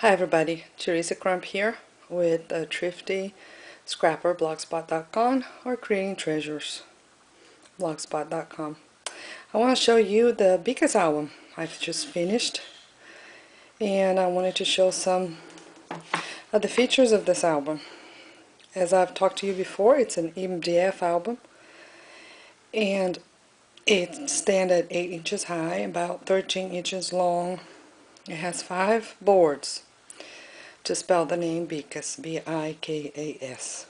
Hi everybody, Teresa Crump here with Thrifty Scrapper blogspot.com or Creating Treasures blogspot.com. I want to show you the Bikas album I've just finished, and I wanted to show some of the features of this album. As I've talked to you before, it's an MDF album, and it stands at 8 inches high, about 13 inches long. It has 5 boards to spell the name Bikas, B-I-K-A-S.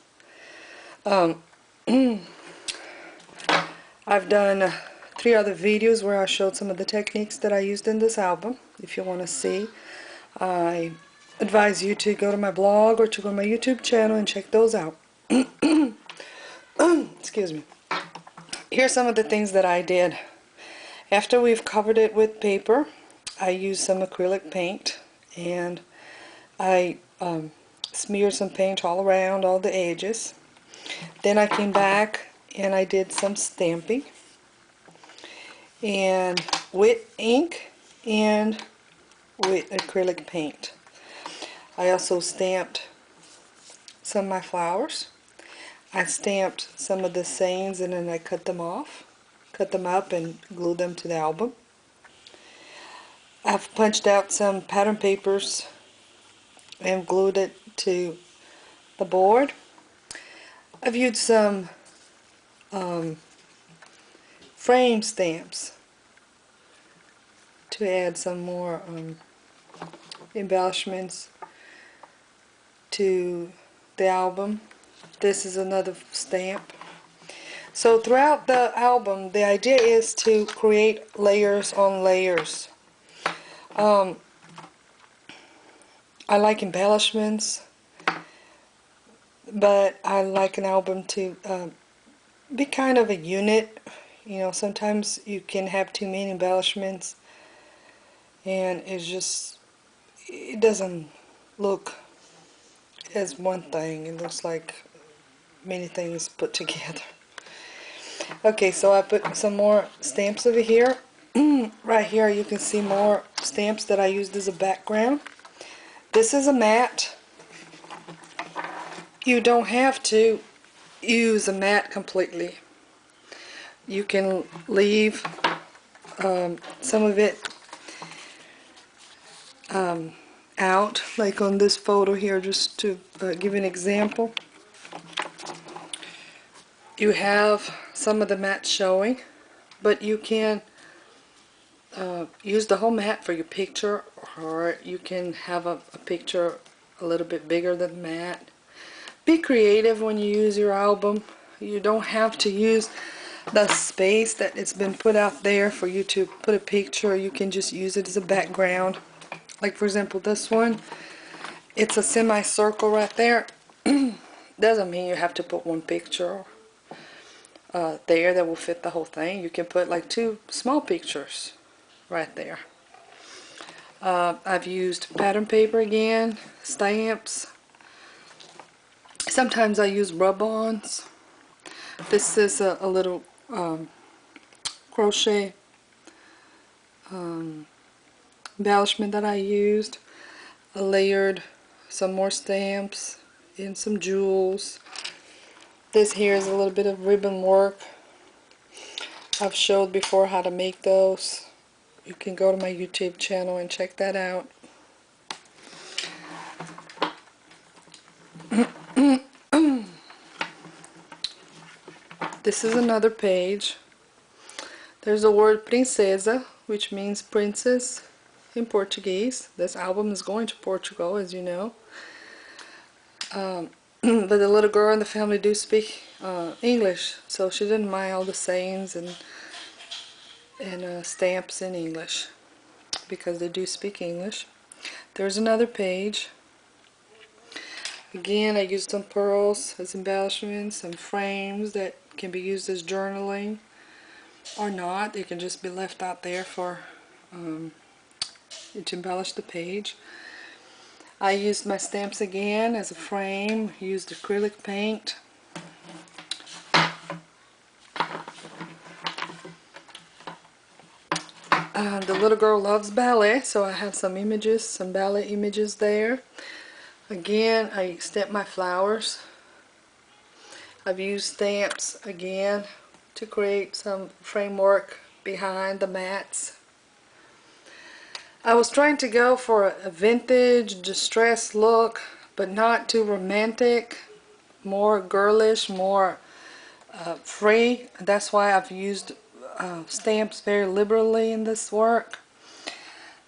I've done 3 other videos where I showed some of the techniques that I used in this album. If you want to see, I advise you to go to my blog or to go to my YouTube channel and check those out. Excuse me. Here's some of the things that I did. After we've covered it with paper, I used some acrylic paint, and I smeared some paint all around all the edges. Then I came back and I did some stamping and with ink and with acrylic paint. I also stamped some of my flowers. I stamped some of the sayings and then I cut them up and glued them to the album. I've punched out some pattern papers and glued it to the board. I've used some frame stamps to add some more embellishments to the album. This is another stamp. So throughout the album, the idea is to create layers on layers. I like embellishments, but I like an album to be kind of a unit. You know, sometimes you can have too many embellishments and it doesn't look as one thing. It looks like many things put together. Okay, so I put some more stamps over here. Right here you can see more stamps that I used as a background. This is a mat. You don't have to use a mat completely. You can leave some of it out, like on this photo here, just to give an example. You have some of the mat showing, but you can use the whole mat for your picture, or you can have a picture a little bit bigger than the mat. Be creative when you use your album. You don't have to use the space that it's been put out there for you to put a picture. You can just use it as a background. Like for example this one, it's a semicircle right there. Doesn't mean you have to put one picture there that will fit the whole thing. You can put like 2 small pictures right there. I've used pattern paper again, stamps. Sometimes I use rub-ons. This is a little crochet embellishment that I used. I layered some more stamps and some jewels. This here is a little bit of ribbon work. I've showed before how to make those. You can go to my YouTube channel and check that out. This is another page. There's the word princesa, which means princess in Portuguese. This album is going to Portugal, as you know. But the little girl in the family do speak English, so she didn't mind all the sayings and stamps in English, because they do speak English. There's another page. Again, I used some pearls as embellishments, some frames that can be used as journaling or not. They can just be left out there for to embellish the page. I used my stamps again as a frame, used acrylic paint. The little girl loves ballet, so I have some images, some ballet images there. Again, I stamp my flowers. I've used stamps again to create some framework behind the mats. I was trying to go for a vintage, distressed look, but not too romantic, more girlish, more free. That's why I've used stamps very liberally in this work.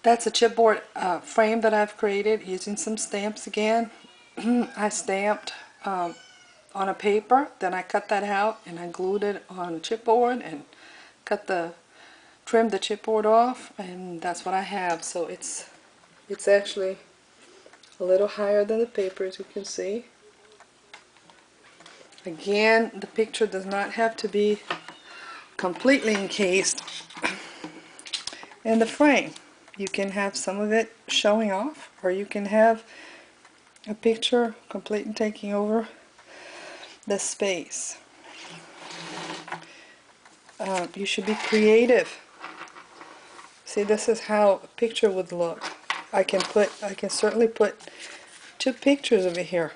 That's a chipboard frame that I've created using some stamps again. I stamped on a paper, then I cut that out and I glued it on chipboard and trimmed the chipboard off, and that's what I have. So it's actually a little higher than the paper, as you can see. Again, the picture does not have to be completely encased in the frame. You can have some of it showing off, or you can have a picture completely taking over the space. You should be creative. See, this is how a picture would look. I can certainly put 2 pictures over here.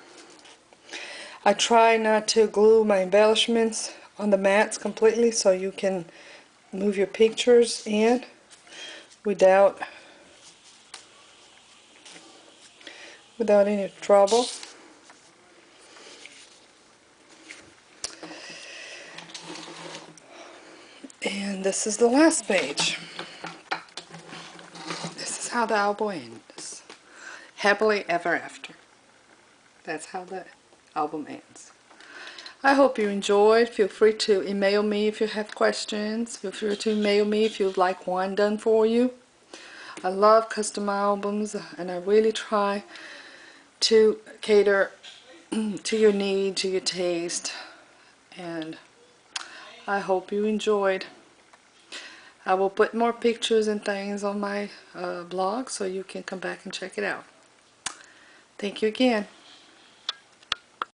I try not to glue my embellishments on the mats completely, so you can move your pictures in without any trouble. And this is the last page. This is how the album ends. Happily ever after. That's how the album ends. I hope you enjoyed. Feel free to email me if you have questions. Feel free to email me if you'd like one done for you. I love custom albums, and I really try to cater to your need, to your taste, and I hope you enjoyed. I will put more pictures and things on my blog so you can come back and check it out. Thank you again.